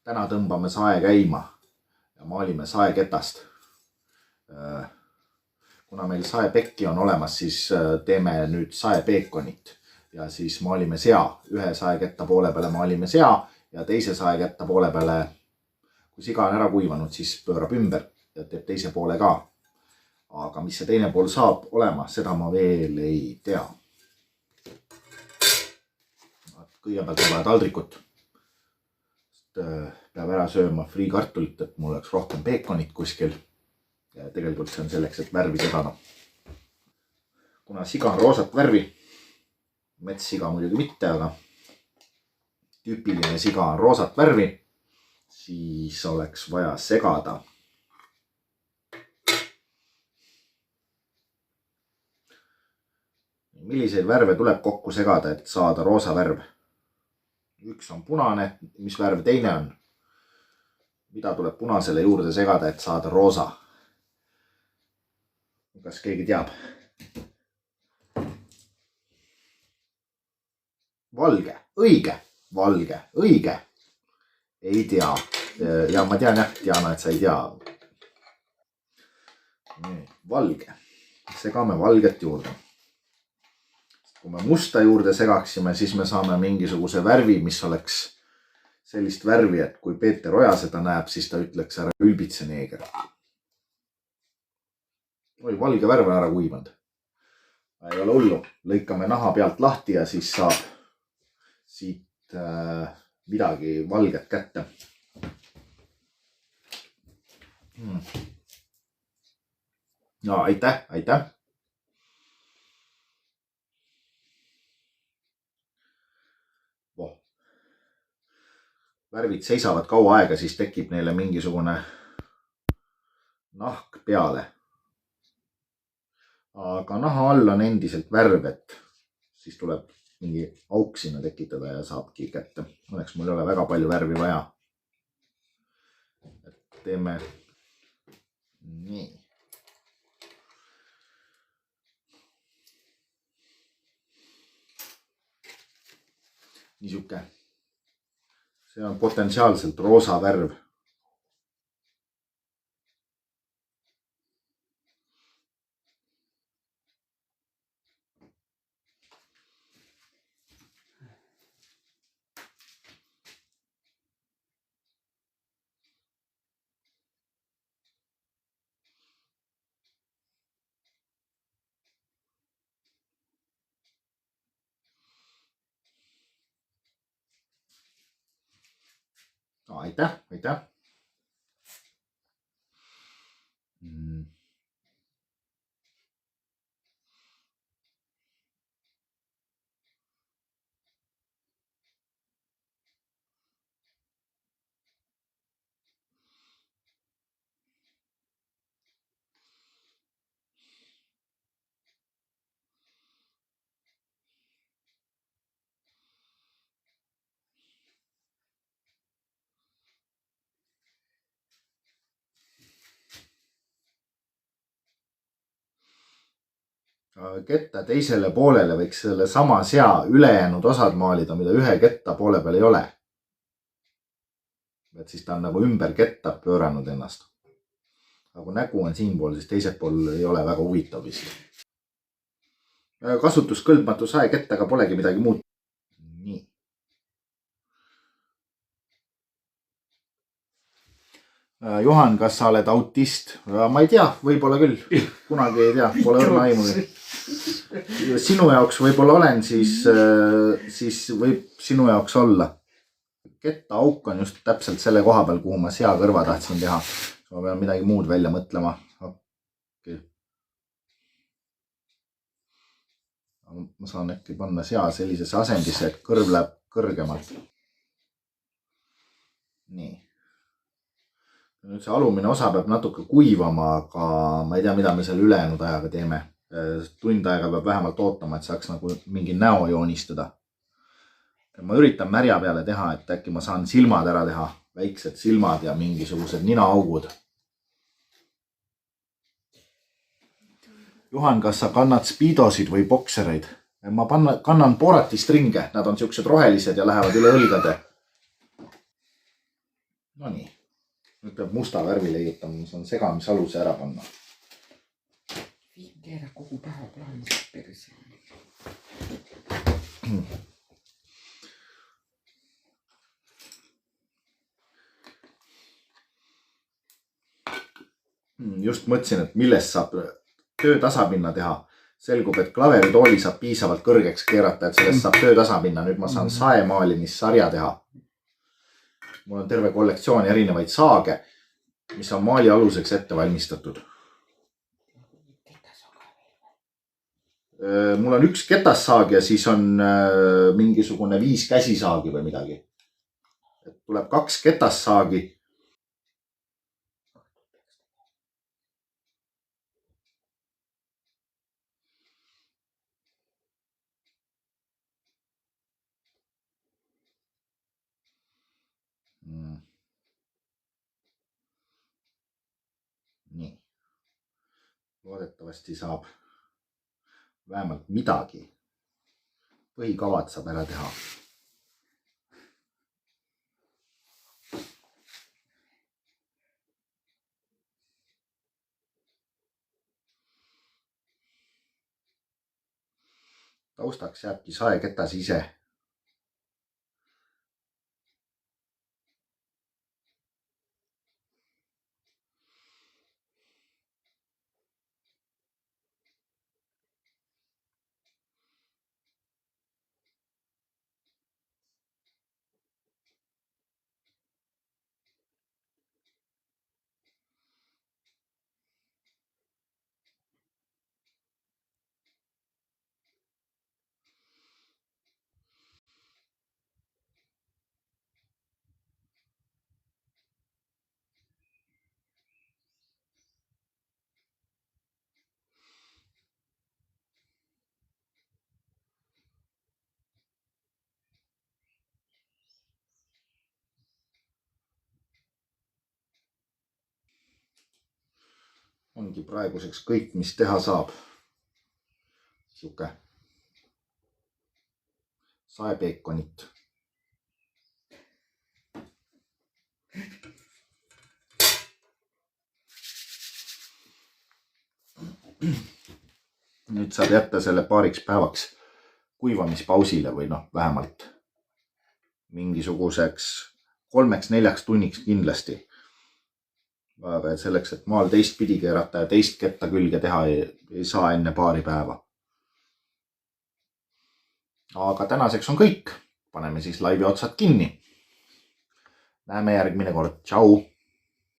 Täna tõmbame sae käima ja maalime saeketast. Kuna meil saepekki on olemas, siis teeme nüüd saepeekonit ja siis maalime sea. Ühe saeketta poole peale maalime sea ja teise saeketta poole peale, kui siga on ära kuivanud, siis pöörab ümber ja teeb teise poole ka. Aga mis see teine pool saab olema, seda ma veel ei tea. Kõigepealt on vaja taldrikut. Peab ära sööma friikartulit, et mul oleks rohkem peekonit kuskil. Ja tegelikult see on selleks, et värvi segada. Kuna siga on roosat värvi, metssiga muidugi mitte, aga tüüpiline siga on roosat värvi, siis oleks vaja segada. Milliseid värve tuleb kokku segada, et saada roosa värv? Üks on punane, mis värv teine on? Mida tuleb punasele juurde segada, et saada roosa? Kas keegi teab? Valge, õige, valge, õige. Ei tea. Ja ma tean jah, Diana, et sa ei tea. Valge. Segame valget juurde. Kui me musta juurde segaksime, siis me saame mingisuguse värvi, mis oleks sellist värvi, et kui Peeter Oja seda näeb, siis ta ütleks ära ülbitse neeger. Oi, valge värv on ära kuivanud. Ei ole hullu. Lõikame naha pealt lahti ja siis saab siit midagi valget kätte. No, aitäh, aitäh. Värvid seisavad kaua aega, siis tekib neile mingisugune nahk peale. Aga naha all on endiselt värv, et siis tuleb mingi auk sinna tekitada ja saabki kätte. Õnneks mul ei ole väga palju värvi vaja. Teeme nii. Niisuke. See on potentsiaalselt roosa värv. No, aitäh, aitäh. Ketta teisele poolele võiks selle sama sea ülejäänud osad maalida, mida ühe ketta poole peal ei ole. Et siis ta on nagu ümber ketta pööranud ennast. Aga kui nägu on siin pool, siis teised pool ei ole väga huvitav vist. Kasutuskõlbmatu saekettaga polegi midagi muud. Nii. Juhan, kas sa oled autist? Ma ei tea, võib-olla küll. Kunagi ei tea, pole õrna aimugi. Sinu jaoks võib-olla olen, siis võib sinu jaoks olla. Ketta auk on just täpselt selle koha peal, kuhu ma sea kõrva tahtsin teha. Ma pean midagi muud välja mõtlema. Okay. Ma saan äkki panna sea sellisesse asendisse, et kõrv läheb kõrgemalt. Nii. Nüüd see alumine osa peab natuke kuivama, aga ma ei tea, mida me selle ülejäänud ajaga teeme. Tund aega peab vähemalt ootama, et saaks nagu mingi näo joonistada. Ma üritan märja peale teha, et äkki ma saan silmad ära teha. Väiksed silmad ja mingisugused ninaaugud. Juhan, kas sa kannad speedosid või boksereid? Ma kannan Boratist ringe. Nad on siuksed rohelised ja lähevad üle õlgade. Nonii, nüüd peab musta värvi leiutama, ma saan segamisaluse ära panna. Keera kogu päeva plaanis perse. Just mõtlesin, et millest saab töötasapinna teha. Selgub, et klaveritooli saab piisavalt kõrgeks keerata, et sellest saab töötasapinna. Nüüd ma saan saemaalimissarja teha. Mul on terve kollektsioon erinevaid saage, mis on maali aluseks ette valmistatud. Mul on üks ketassaag ja siis on mingisugune 5 käsisaagi või midagi. Tuleb 2 ketassaagi. Nii. Loodetavasti saab vähemalt midagi. Põhikavad saab ära teha. Taustaks jääbki saeketas ise. Ongi praeguseks kõik, mis teha saab. Siuke saepeekonit. Nüüd saab jätta selle paariks päevaks kuivamispausile või noh, vähemalt mingisuguseks 3-4 tunniks kindlasti. Aga selleks, et maal teistpidi keerata ja teist ketta külge teha ei saa enne paari päeva. Aga tänaseks on kõik. Paneme siis laivi otsad kinni. Näeme järgmine kord. Tšau!